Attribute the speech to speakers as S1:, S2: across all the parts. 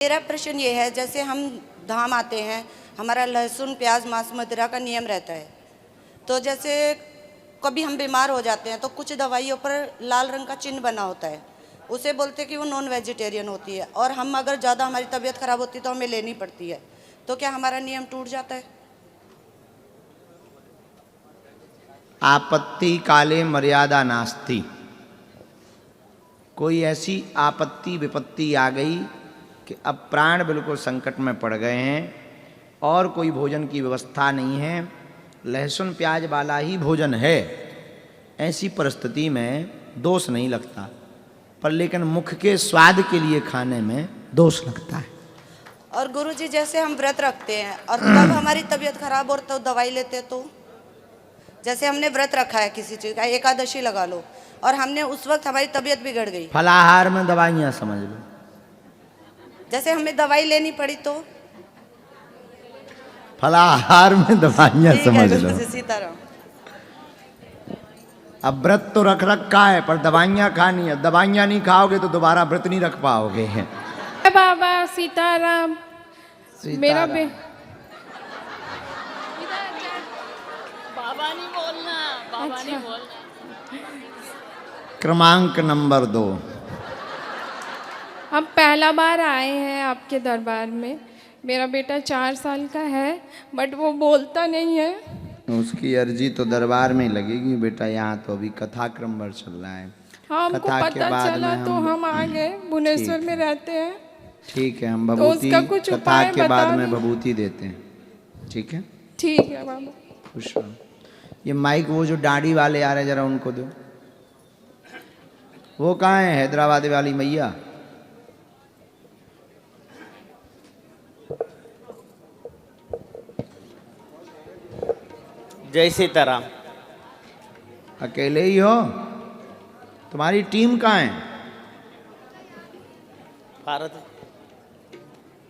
S1: मेरा प्रश्न ये है, जैसे हम धाम आते हैं, हमारा लहसुन प्याज मांस मदिरा का नियम रहता है, तो जैसे कभी हम बीमार हो जाते हैं तो कुछ दवाइयों पर लाल रंग का चिन्ह बना होता है, उसे बोलते हैं कि वो नॉन वेजिटेरियन होती है, और हम अगर ज़्यादा हमारी तबीयत खराब होती है तो हमें लेनी पड़ती है, तो क्या हमारा नियम टूट जाता है?
S2: आपत्ति काले मर्यादा नास्ति। कोई ऐसी आपत्ति विपत्ति आ गई कि अब प्राण बिल्कुल संकट में पड़ गए हैं और कोई भोजन की व्यवस्था नहीं है, लहसुन प्याज वाला ही भोजन है, ऐसी परिस्थिति में दोष नहीं लगता, पर लेकिन मुख के स्वाद के लिए खाने में दोष लगता है।
S1: और गुरुजी, जैसे हम व्रत रखते हैं और तब हमारी तबीयत खराब और तो दवाई लेते हैं, तो जैसे हमने व्रत रखा है किसी चीज़ का, एकादशी लगा लो, और हमने उस वक्त हमारी तबीयत बिगड़ गई,
S2: फलाहार में दवाइयाँ समझ लो,
S1: जैसे हमें दवाई लेनी पड़ी तो
S2: फलाहार में दवाइयाँ समझ लो।
S1: सीताराम,
S2: अब व्रत तो रख रखा है पर दवाइयाँ खानी है, दवाइयाँ नहीं खाओगे तो दोबारा व्रत नहीं रख पाओगे।
S3: बाबा सीताराम, मेरा
S4: बाबा नहीं बोलना, बाबा
S3: अच्छा।
S4: नहीं बोलना।
S2: क्रमांक नंबर 2।
S3: हम पहला बार आए हैं आपके दरबार में। मेरा बेटा 4 साल का है, बट वो बोलता नहीं है।
S2: उसकी अर्जी तो दरबार में लगेगी बेटा, यहाँ तो अभी कथा क्रम पर चल रहा है।
S3: हाँ, हमको
S2: कथा के
S3: पता
S2: बाद
S3: चला
S2: में
S3: तो हम आ गए, भुवनेश्वर में रहते हैं।
S2: ठीक है, हम
S3: तो
S2: भभूति
S3: उसका कुछ
S2: कथा
S3: उपाय
S2: के बाद
S3: बता
S2: में
S3: दो।
S2: भभूति देते हैं। ठीक है,
S3: ठीक है बाबा।
S2: खुश रहो। ये माइक वो जो दाढ़ी वाले आ रहे जरा उनको दो। वो कहाँ है हैदराबाद वाली मैया?
S5: जय सीताराम।
S2: अकेले ही हो? तुम्हारी टीम कहाँ है?
S5: भारत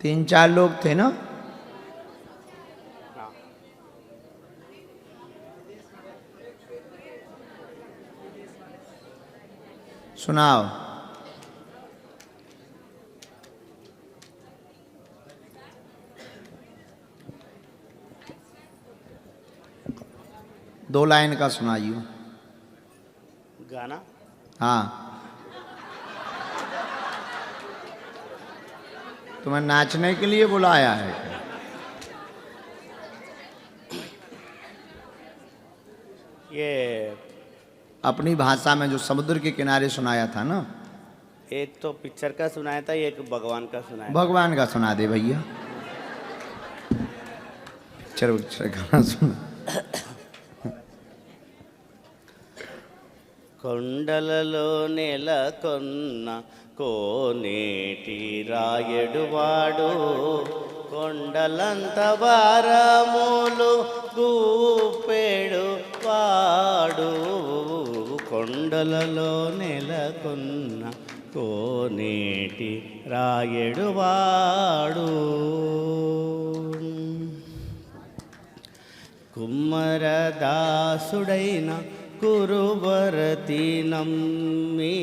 S2: 3-4 लोग थे ना? सुनाओ। दो लाइन का सुनाइयो।
S5: गाना
S2: हाँ, तुम्हें नाचने के लिए बुलाया है क्या?
S5: ये
S2: अपनी भाषा में जो समुद्र के किनारे सुनाया था ना,
S5: एक तो पिक्चर का सुनाया था, एक भगवान का सुनाया।
S2: भगवान का सुना दे भैया। पिक्चर गाना सुना।
S5: కొండలలో నెలకొన్న కోనేటి రాయడువాడు, కొండలంత భారములు గూపెడు వాడు, కొండలలో నెలకొన్న కోనేటి రాయడువాడు. కుమ్మరదాసుడైన కురువరతి నమ్మి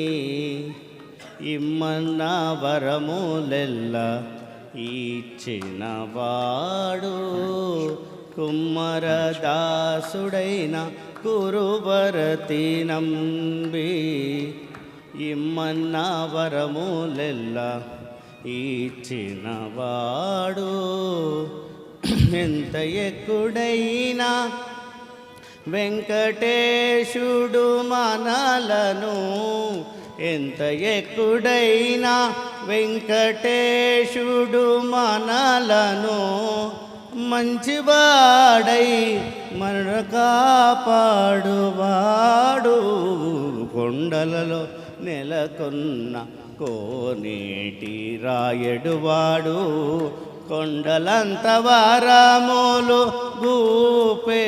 S5: ఇమ్మన్న వరములెల్ల ఇచ్చినవాడు, కుమ్మరదాసుడైన కురువరతి నమ్మి ఇమ్మన్న వరములెల్ల ఇచ్చినవాడు. ఎంత ఎక్కుడైనా వెంకటేశుడు మనలను, ఎంత ఎక్కుడైనా వెంకటేశుడు మనలను, మంచివాడై మన కాపాడువాడు, కొండలలో నెలకొన్న కోనేటి రాయడువాడు, కొండలంత వారములు గూపెడువాడు,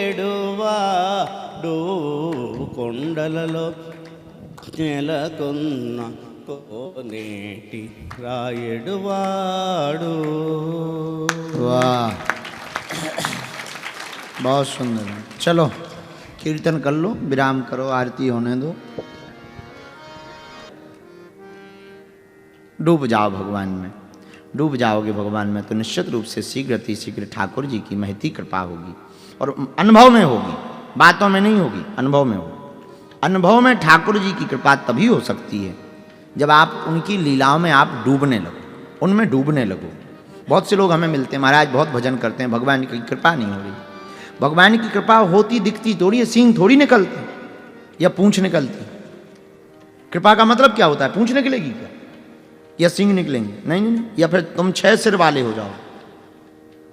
S5: కొండలలో నెలకొన్న కోనేటి రాయడువాడు.
S2: वाह, बहुत सुंदर। चलो कीर्तन कर लो, विराम करो, आरती होने दो, डूब जाओ भगवान में। डूब जाओगे भगवान में तो निश्चित रूप से शीघ्र अति शीघ्र ठाकुर जी की महती कृपा होगी, और अनुभव में होगी, बातों में नहीं होगी, अनुभव में होगी। अनुभव में ठाकुर जी की कृपा तभी हो सकती है जब आप उनकी लीलाओं में आप डूबने लगो, उनमें डूबने लगो। बहुत से लोग हमें मिलते हैं, महाराज बहुत भजन करते हैं, भगवान की कृपा नहीं हो रही। भगवान की कृपा होती दिखती थोड़ी है, सींग थोड़ी निकलती या पूंछ निकलती। कृपा का मतलब क्या होता है? पूंछ निकलेगी क्या या सींग निकलेंगे? नहीं नहीं, या फिर तुम 6 सिर वाले हो जाओ,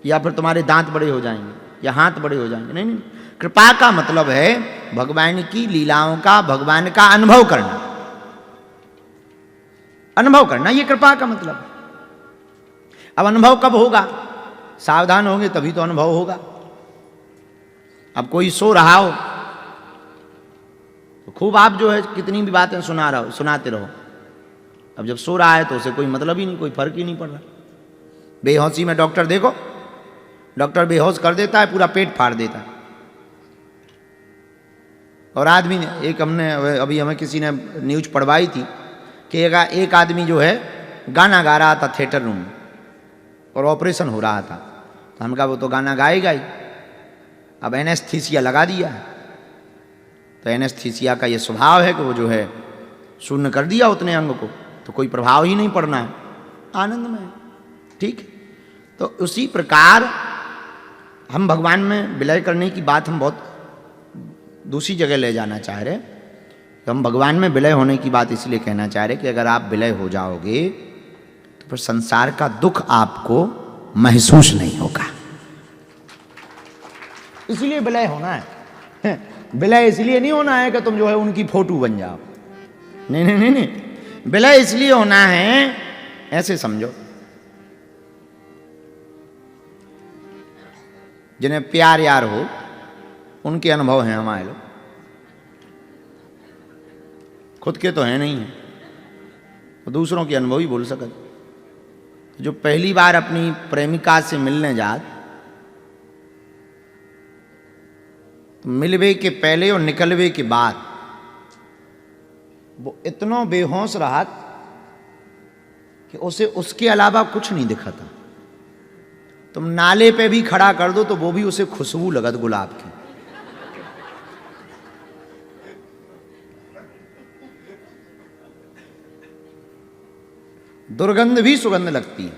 S2: या फिर तुम्हारे दांत बड़े हो जाएंगे या हाथ बड़े हो जाएंगे। नहीं नहीं, कृपा का मतलब है भगवान की लीलाओं का, भगवान का अनुभव करना। अनुभव करना ये कृपा का मतलब है। अब अनुभव कब होगा? सावधान होंगे तभी तो अनुभव होगा। अब कोई सो रहा हो तो खूब आप जो है कितनी भी बातें सुनाते रहो, अब जब सो रहा है तो उसे कोई मतलब ही नहीं, कोई फर्क ही नहीं पड़ रहा। बेहोशी में डॉक्टर देखो, डॉक्टर बेहोश कर देता है, पूरा पेट फाड़ देता है। और आदमी ने एक हमने अभी हमें किसी ने न्यूज पढ़वाई थी कि एक आदमी जो है गाना गा रहा था थिएटर रूम में और ऑपरेशन हो रहा था। तो हम कहा वो तो गाना गाएगा ही, अब एनेस्थीसिया लगा दिया है। तो एनेस्थीसिया का ये स्वभाव है कि वो जो है शून्य कर दिया उतने अंग को, तो कोई प्रभाव ही नहीं पड़ना है, आनंद में। ठीक है, तो उसी प्रकार हम भगवान में विलय करने की बात हम बहुत दूसरी जगह ले जाना चाह रहे। तो हम भगवान में विलय होने की बात इसलिए कहना चाह रहे कि अगर आप विलय हो जाओगे तो फिर संसार का दुख आपको महसूस नहीं होगा। इसलिए विलय होना है। विलय इसलिए नहीं होना है कि तुम जो है उनकी फोटो बन जाओ। नहीं नहीं नहीं नहीं, विलय इसलिए होना है, ऐसे समझो, जिन्हें प्यार यार हो उनके अनुभव हैं हमारे लोग, खुद के तो है नहीं है, तो दूसरों के अनुभव ही बोल सकते। जो पहली बार अपनी प्रेमिका से मिलने जात, तो मिलवे के पहले और निकलवे के बाद वो इतना बेहोश रहा कि उसे उसके अलावा कुछ नहीं दिखा था। तुम नाले पे भी खड़ा कर दो तो वो भी उसे खुशबू लगत गुलाब की। दुर्गंध भी सुगंध लगती है।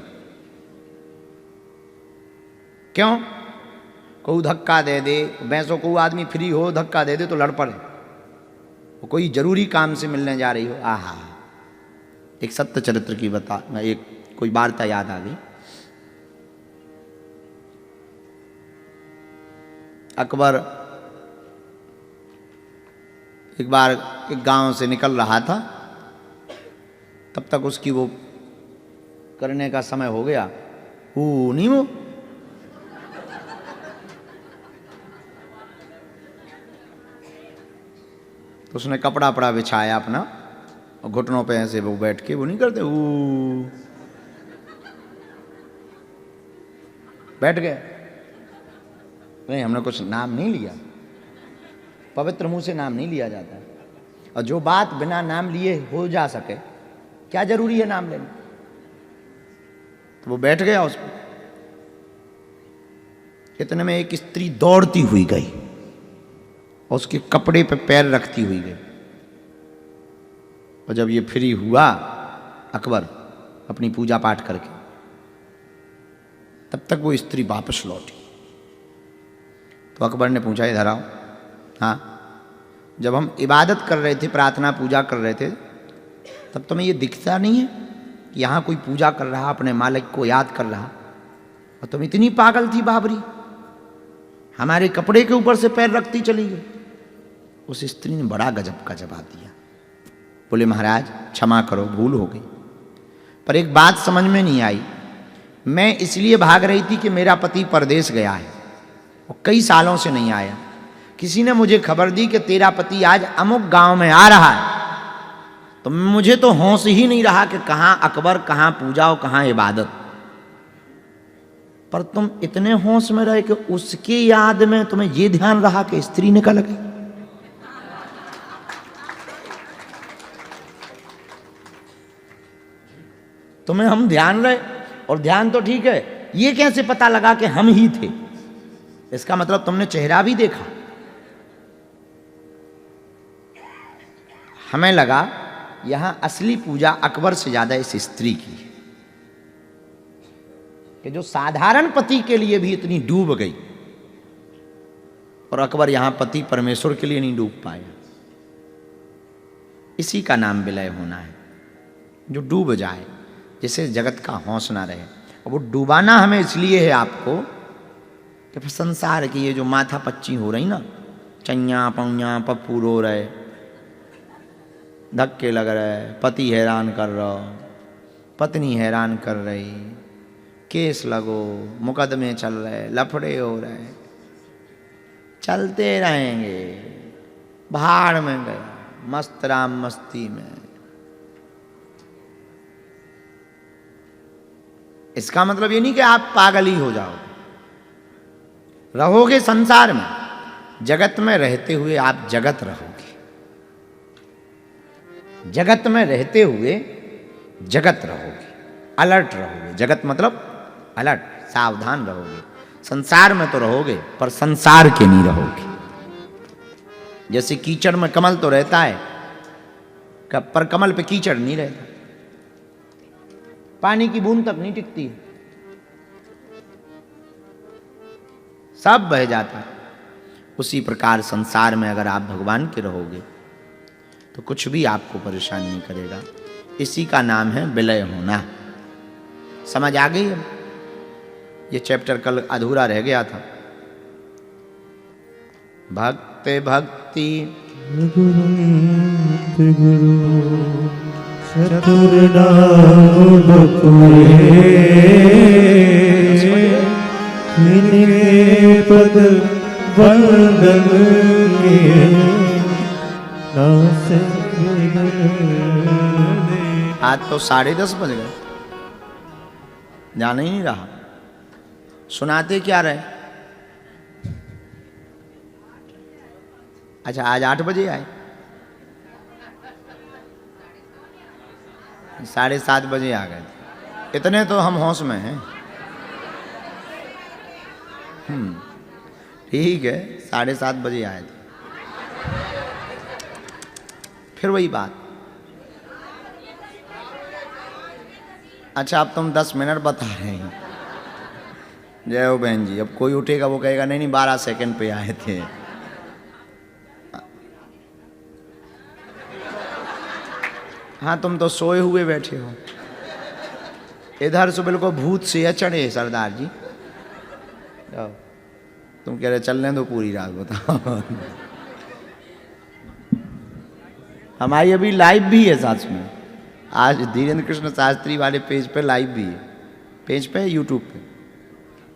S2: क्यों? कोई धक्का दे दे, भैंसों को आदमी फ्री हो धक्का दे दे तो लड़ पड़े, वो कोई जरूरी काम से मिलने जा रही हो। आहा, एक सत्य चरित्र की एक कोई वार्ता याद आ गई। अकबर एक बार एक गांव से निकल रहा था, तब तक उसकी वो करने का समय हो गया। नहीं वो तो उसने कपड़ा पड़ा बिछाया अपना और घुटनों पे ऐसे वो बैठ के वो नहीं करते, बैठ गए। नहीं, हमने कुछ नाम नहीं लिया, पवित्र मुंह से नाम नहीं लिया जाता, और जो बात बिना नाम लिए हो जा सके क्या जरूरी है नाम लेना। तो वो बैठ गया उस पर। इतने में एक स्त्री दौड़ती हुई गई और उसके कपड़े पे पैर रखती हुई गई, और जब ये फ्री हुआ अकबर अपनी पूजा पाठ करके, तब तक वो स्त्री वापस लौटी। तो अकबर ने पूछा, इधर आओ। हाँ, जब हम इबादत कर रहे थे, प्रार्थना पूजा कर रहे थे, तब तुम्हें ये दिखता नहीं है कि यहाँ कोई पूजा कर रहा, अपने मालिक को याद कर रहा, और तुम इतनी पागल थी बाबरी, हमारे कपड़े के ऊपर से पैर रखती चली गई। उस स्त्री ने बड़ा गजब का जवाब दिया। बोले, महाराज क्षमा करो, भूल हो गई, पर एक बात समझ में नहीं आई। मैं इसलिए भाग रही थी कि मेरा पति परदेश गया है और कई सालों से नहीं आया। किसी ने मुझे खबर दी कि तेरा पति आज अमुक गांव में आ रहा है, तो मुझे तो होश ही नहीं रहा कि कहाँ अकबर, कहाँ पूजा और कहाँ इबादत। पर तुम इतने होश में रहे कि उसकी याद में तुम्हें ये ध्यान रहा कि स्त्री निकल गई। तुम्हें हम ध्यान रहे और ध्यान तो ठीक है, ये कैसे पता लगा कि हम ही थे? इसका मतलब तुमने चेहरा भी देखा। हमें लगा यहां असली पूजा अकबर से ज्यादा इस स्त्री की है, कि जो साधारण पति के लिए भी इतनी डूब गई, और अकबर यहां पति परमेश्वर के लिए नहीं डूब पाया। इसी का नाम विलय होना है, जो डूब जाए, जिसे जगत का होश ना रहे। और वो डूबाना हमें इसलिए है आपको कि फिर संसार की ये जो माथा पच्ची हो रही ना, चैया पौया पप्पू रो रहे, धक्के लग रहे, पति हैरान कर रहा, पत्नी हैरान कर रही, केस लगो, मुकदमे चल रहे, लफड़े हो रहे, चलते रहेंगे, भाड़ में गया, मस्त राम मस्ती में। इसका मतलब ये नहीं कि आप पागल ही हो जाओगे, रहोगे संसार में, जगत में रहते हुए आप जगत रहोगे, जगत में रहते हुए जगत रहोगे, अलर्ट रहोगे। जगत मतलब अलर्ट, सावधान रहोगे। संसार में तो रहोगे पर संसार के नहीं रहोगे। जैसे कीचड़ में कमल तो रहता है, पर कमल पे कीचड़ नहीं रहता, पानी की बूंद तक नहीं टिकती है, सब बह जाता है। उसी प्रकार संसार में अगर आप भगवान के रहोगे तो कुछ भी आपको परेशान नहीं करेगा। इसी का नाम है विलय होना। समझ आ गई? अब ये चैप्टर कल अधूरा रह गया था। भक्ति भक्ति
S6: चतुर नाम बपुए, इनके पद वंदन किए, नासे
S2: आज तो 10:30 बज गए, जाना ही नहीं रहा। सुनाते क्या रहे? अच्छा, आज 8 बजे आए, 7:30 बजे आ गए। इतने तो हम होश में हैं। ठीक है, 7:30 बजे आए थे। फिर वही बात। अच्छा, अब तुम 10 मिनट बता रहे हैं। जय हो बहन जी। अब कोई उठेगा वो कहेगा नहीं नहीं 12 सेकंड पे आए थे। हाँ, तुम तो सोए हुए बैठे हो। इधर से बिल्कुल भूत से अचड़े सरदार जी। तुम कह रहे चलने दो पूरी रात, बताओ। हमारी अभी लाइव भी है साथ में। आज धीरेन्द्र कृष्ण शास्त्री वाले पेज पे लाइव भी है, पेज पे यूट्यूब पे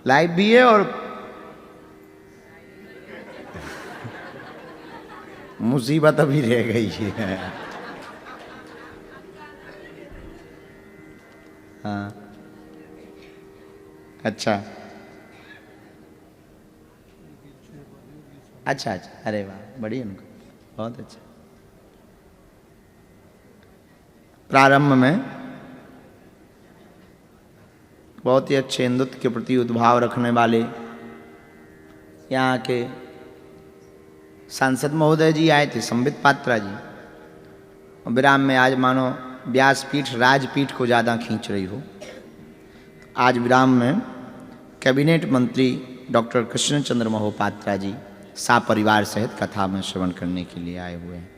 S2: लाइव भी है। और मुसीबत अभी रह गई है। हाँ, अच्छा अच्छा अच्छा, अरे वाह, बढ़िया, उनको बहुत अच्छा। प्रारंभ में बहुत ही अच्छे हिंदुत्व के प्रति उद्भाव रखने वाले यहाँ के सांसद महोदय जी आए थे, संबित पात्रा जी। और विराम में आज मानो व्यासपीठ राजपीठ को ज़्यादा खींच रही हो। आज विराम में कैबिनेट मंत्री डॉक्टर कृष्णचंद्र मोहोपात्रा जी परिवार सहित कथा में श्रवण करने के लिए आए हुए हैं।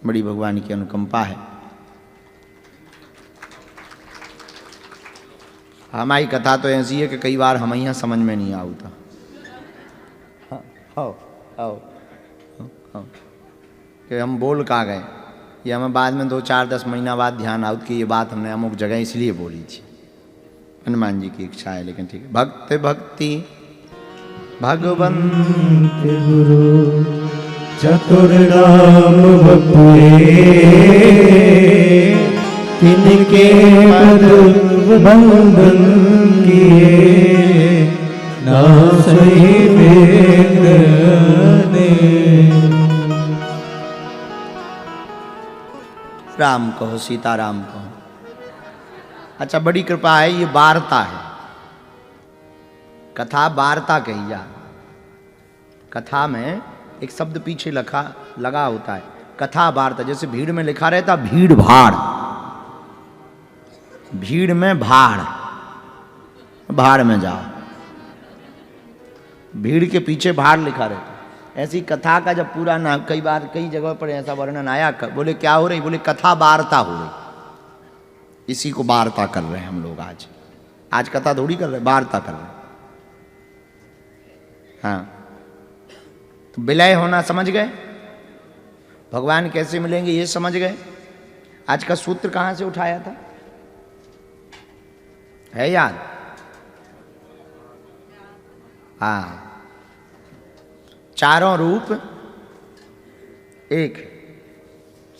S2: बड़ी भगवान की अनुकंपा है। हमारी कथा तो ऐसी है कि कई बार हम यहाँ समझ में नहीं आता। कि हम बोल कहाँ गए, ये हमें बाद में 2-4-10 महीना बाद ध्यान आउत कि ये बात हमने अमुक जगह इसलिए बोली थी। हनुमान जी की इच्छा है, लेकिन ठीक है। भक्त भक्ति भगवंत
S6: गुरु चतुर नाम बपुए, तिनके पद वंदन किए, नासहि वेद ने।
S2: राम कहो, सीताराम कहो। अच्छा, बड़ी कृपा है, ये वार्ता है। कथा वार्ता कही जा। कथा में एक शब्द पीछे लगा होता है, कथा वार्ता। जैसे भीड़ में लिखा रहता भीड़ भाड़, भीड़ में भाड़, भाड़ में जाओ, भीड़ के पीछे भाड़ लिखा रहता। ऐसी कथा का जब पूरा नाम, कई बार कई जगह पर ऐसा वर्णन आया, बोले क्या हो रही, बोले कथा वार्ता हो रही। इसी को वार्ता कर रहे हैं हम लोग आज। आज कथा थोड़ी कर रहे, वार्ता कर रहे हैं। हाँ, तो विलय होना समझ गए, भगवान कैसे मिलेंगे ये समझ गए। आज का सूत्र कहां से उठाया था, है याद? हाँ, चारों रूप एक,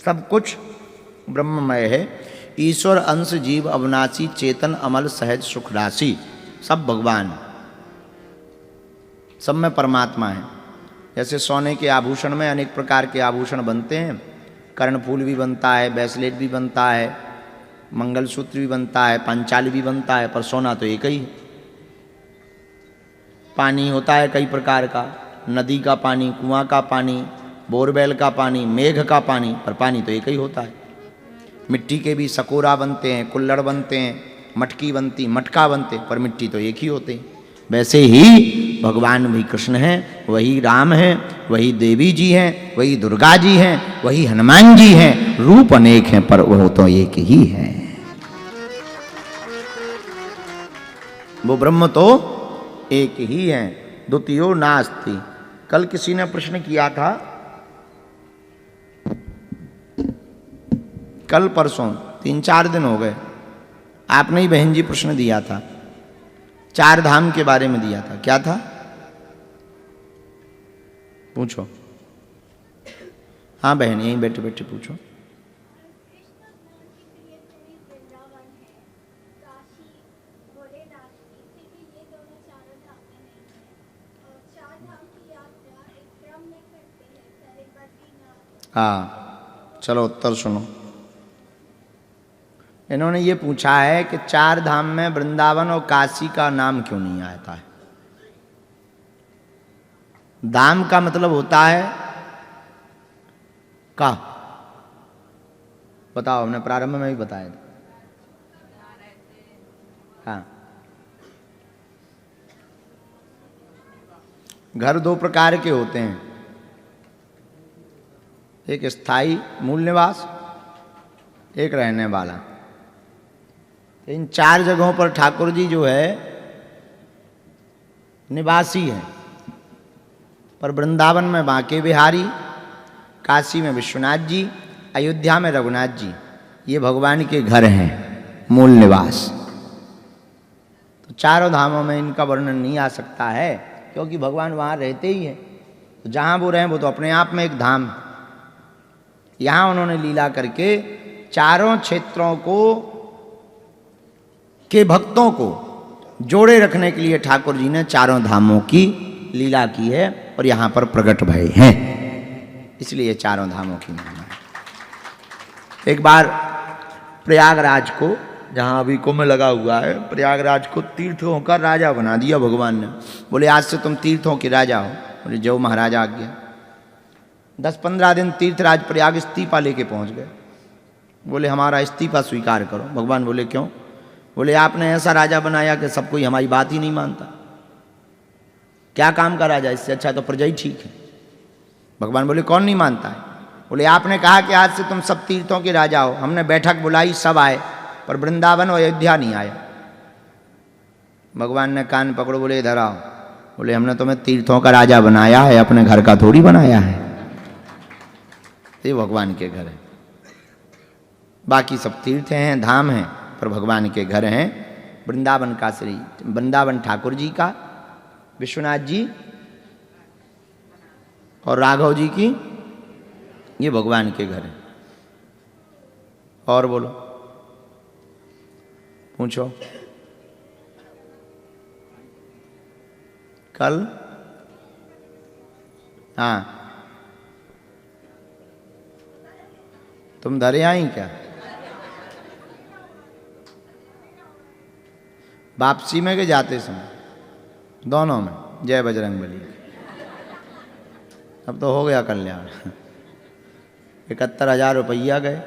S2: सब कुछ ब्रह्ममय है। ईश्वर अंश जीव अविनाशी चेतन अमल सहज सुख राशि, सब भगवान, सब में परमात्मा है। जैसे सोने के आभूषण में अनेक प्रकार के आभूषण बनते हैं, कर्णफूल भी बनता है, ब्रेसलेट भी बनता है, मंगलसूत्र भी बनता है, पांचाली भी बनता है, पर सोना तो एक ही है। पानी होता है कई प्रकार का, नदी का पानी, कुआं का पानी, बोरवेल का पानी, मेघ का पानी, पर पानी तो एक ही होता है। मिट्टी के भी सकोरा बनते हैं, कुल्हड़ बनते हैं, मटकी बनती, मटका बनते, पर मिट्टी तो एक ही होते हैं। वैसे ही भगवान भी कृष्ण हैं, वही राम हैं, वही देवी जी हैं, वही दुर्गा जी हैं, वही हनुमान जी हैं। रूप अनेक हैं पर वो तो एक ही है। वो ब्रह्म तो एक ही है, द्वितीयो नास्ति। कल किसी ने प्रश्न किया था, कल परसों 3-4 दिन हो गए, आपने ही बहन जी प्रश्न दिया था, 4 धाम के बारे में दिया था। क्या था, पूछो। हाँ बहन, यहीं बैठे बैठे पूछो। हाँ, चलो उत्तर सुनो। इन्होंने ये पूछा है कि 4 धाम में वृंदावन और काशी का नाम क्यों नहीं आता है। धाम का मतलब होता है का, बताओ, हमने प्रारंभ में भी बताया था। हाँ, घर 2 प्रकार के होते हैं, एक स्थायी मूल निवास, एक रहने वाला। इन 4 जगहों पर ठाकुर जी जो है निवासी हैं, पर वृंदावन में बांके बिहारी, काशी में विश्वनाथ जी, अयोध्या में रघुनाथ जी, ये भगवान के घर हैं, मूल निवास। तो 4 धामों में इनका वर्णन नहीं आ सकता है, क्योंकि भगवान वहाँ रहते ही हैं। तो जहाँ वो रहें वो तो अपने आप में एक धाम है। यहाँ उन्होंने लीला करके चारों क्षेत्रों को के भक्तों को जोड़े रखने के लिए ठाकुर जी ने 4 धामों की लीला की है और यहाँ पर प्रकट भय हैं, इसलिए 4 धामों की महिमा है। एक बार प्रयागराज को, जहाँ अभी कुंभ लगा हुआ है, प्रयागराज को तीर्थों का राजा बना दिया भगवान ने। बोले आज से तुम तीर्थों के राजा हो। बोले जो महाराज आ गया। 10-15 दिन तीर्थराज प्रयाग इस्तीफा लेके पहुँच गए। बोले हमारा इस्तीफा स्वीकार करो। भगवान बोले क्यों? बोले आपने ऐसा राजा बनाया कि सब कोई हमारी बात ही नहीं मानता। क्या काम का राजा, इससे अच्छा तो प्रजा ही ठीक है। भगवान बोले कौन नहीं मानता है? बोले आपने कहा कि आज से तुम सब तीर्थों के राजा हो, हमने बैठक बुलाई, सब आए, पर वृंदावन और अयोध्या नहीं आया। भगवान ने कान पकड़ो, बोले इधर आओ। बोले हमने तुम्हें तीर्थों का राजा बनाया है, अपने घर का थोड़ी बनाया है। ये भगवान के घर है, बाकी सब तीर्थ हैं, धाम हैं, पर भगवान के घर हैं। वृंदावन का श्री वृंदावन ठाकुर जी का, विश्वनाथ जी और राघव जी की, ये भगवान के घर हैं। और बोलो, पूछो। कल हाँ, तुम धरे आई क्या? वापसी में कि जाते समय? दोनों में। जय बजरंग बली। अब तो हो गया कल्याण। 71,000 रुपया गए,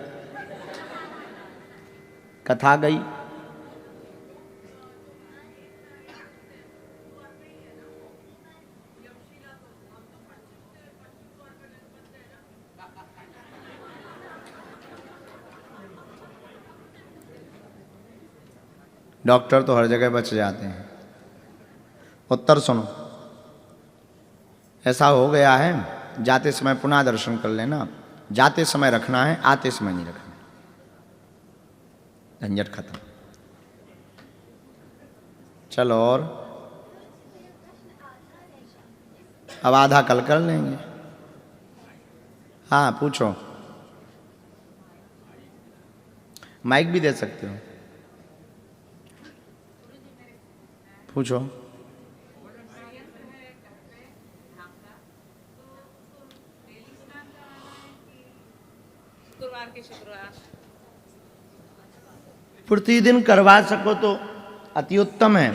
S2: कथा गई। डॉक्टर तो हर जगह बच जाते हैं। उत्तर सुनो, ऐसा हो गया है, जाते समय पुनः दर्शन कर लेना। जाते समय रखना है, आते समय नहीं रखना। झंझट खत्म। चलो, और अब आधा कल कर लेंगे। हाँ पूछो, माइक भी दे सकते हो, पूछो। प्रतिदिन करवा सको तो अति उत्तम है,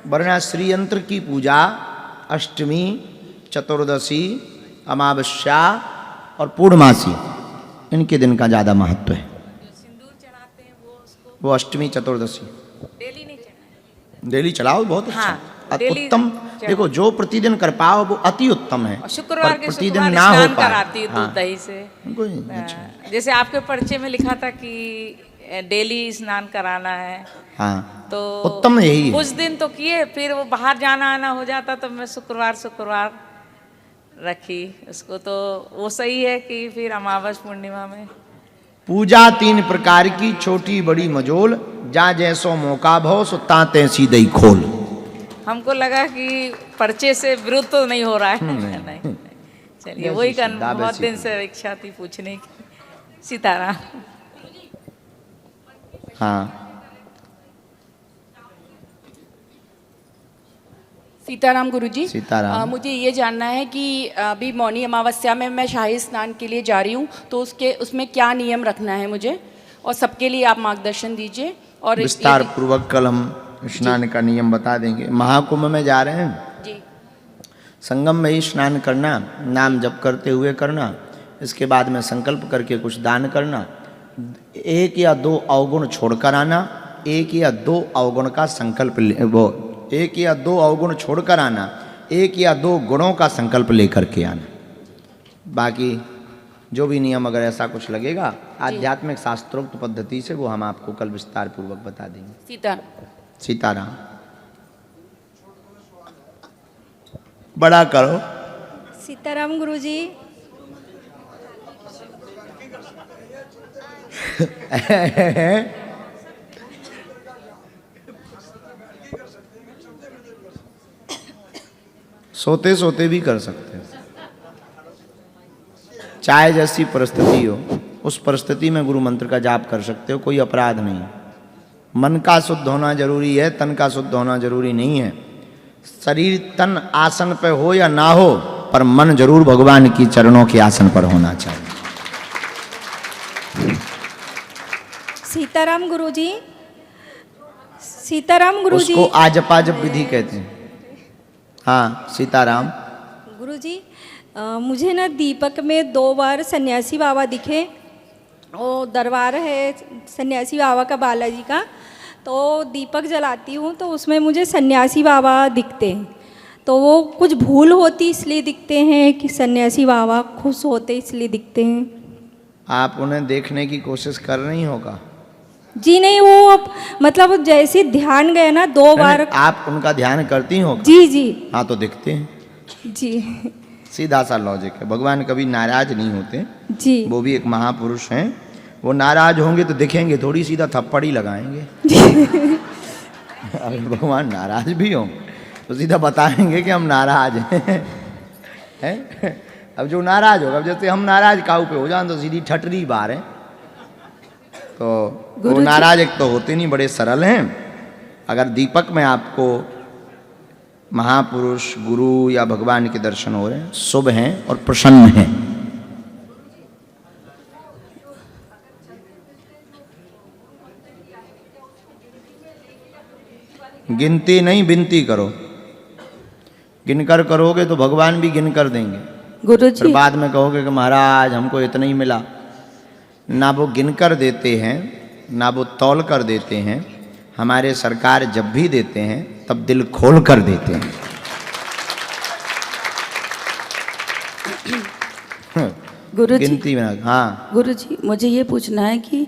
S2: वरना श्री यंत्र की पूजा अष्टमी, चतुर्दशी, अमावस्या और पूर्णमासी, इनके दिन का ज़्यादा महत्व है। वो अष्टमी चतुर्दशी डेली चलाओ, बहुत अच्छा।
S7: हाँ,
S2: उत्तम। देखो, जो प्रतिदिन कर पाओ वो अति उत्तम है।
S7: शुक्रवार के
S2: प्रतिदिन
S7: शुक्रवार
S2: ना हो
S7: स्नान
S2: पाए,
S7: कराती हूँ
S2: हाँ,
S7: दूध दही से।
S2: कोई अच्छा।
S7: जैसे आपके परिचय में लिखा था कि डेली स्नान कराना है,
S2: हाँ,
S7: तो
S2: उत्तम यही है।
S7: कुछ दिन तो किए, फिर वो बाहर जाना आना हो जाता तो मैं शुक्रवार रखी उसको। तो वो सही है कि फिर अमावस पूर्णिमा में
S2: पूजा 3 प्रकार की, छोटी बड़ी मजोल, जा जैसो मौका भो सो ताते सीधे खोल।
S7: हमको लगा कि परिचय से विरुद्ध तो नहीं हो रहा है। नहीं। चलिए, वही का बहुत दिन से इच्छा थी पूछने की। सीताराम।
S2: हाँ,
S8: सीताराम गुरुजी।
S2: सीताराम।
S8: मुझे ये जानना है कि अभी मौनी अमावस्या में मैं शाही स्नान के लिए जा रही हूँ, तो उसमें क्या नियम रखना है मुझे, और सबके लिए आप मार्गदर्शन दीजिए। और
S2: विस्तार पूर्वक कल हम स्नान का नियम बता देंगे। महाकुंभ में जा रहे हैं
S8: जी,
S2: संगम में ही स्नान करना, नाम जप करते हुए करना। इसके बाद में संकल्प करके कुछ दान करना। 1 या 2 अवगुण छोड़कर आना। 1 या 2 अवगुण का संकल्प 1 या 2 अवगुण छोड़कर आना। 1 या 2 गुणों का संकल्प लेकर के आना। बाकी जो भी नियम अगर ऐसा कुछ लगेगा आध्यात्मिक शास्त्रोक्त पद्धति से, वो हम आपको कल विस्तार पूर्वक बता देंगे। सीताराम। बड़ा करो।
S9: सीताराम गुरुजी।
S2: सोते सोते भी कर सकते हैं। चाहे जैसी परिस्थिति हो, उस परिस्थिति में गुरु मंत्र का जाप कर सकते हो, कोई अपराध नहीं है। मन का शुद्ध होना जरूरी है, तन का शुद्ध होना जरूरी नहीं है। शरीर तन आसन पे हो या ना हो, पर मन जरूर भगवान की चरणों के आसन पर होना चाहिए।
S9: सीताराम गुरुजी। सीताराम गुरुजी।
S2: उसको आजपाजप विधि कहते हैं। हाँ सीताराम।
S9: गुरुजी, मुझे ना दीपक में 2 बार सन्यासी बाबा दिखे। वो दरबार है सन्यासी बाबा का, बालाजी का। तो दीपक जलाती हूँ तो उसमें मुझे सन्यासी बाबा दिखते हैं। तो वो कुछ भूल होती इसलिए दिखते हैं कि सन्यासी बाबा खुश होते इसलिए दिखते हैं?
S2: आप उन्हें देखने की कोशिश कर रही होगा?
S9: जी नहीं, वो मतलब जैसे ध्यान गए ना 2 बार।
S2: आप उनका ध्यान करती हो?
S9: जी जी।
S2: हाँ तो दिखते हैं
S9: जी।
S2: सीधा सा लॉजिक है। भगवान कभी नाराज नहीं होते
S9: जी।
S2: वो भी एक महापुरुष हैं। वो नाराज होंगे तो दिखेंगे थोड़ी, सीधा थप्पड़ ही लगाएंगे। अगर भगवान नाराज भी हों तो सीधा बताएंगे कि हम नाराज हैं। अब जो नाराज होगा, अब जैसे हम नाराज काऊ पे हो जाए तो सीधी ठटरी बार है। तो वो नाराज एक तो होते नहीं, बड़े सरल हैं। अगर दीपक में आपको महापुरुष, गुरु या भगवान के दर्शन हो रहे हैं, शुभ हैं और प्रसन्न हैं। गिनती नहीं विनती करो। गिनकर करोगे तो भगवान भी गिनकर देंगे। फिर
S10: गुरुजी
S2: बाद में कहोगे कि महाराज हमको इतना ही मिला। ना वो गिनकर देते हैं, ना वो तौल कर देते हैं। हमारे सरकार जब भी देते हैं तब दिल खोल कर देते हैं।
S10: गुरुजी
S2: गिनती में हाँ।
S10: गुरुजी मुझे ये पूछना है कि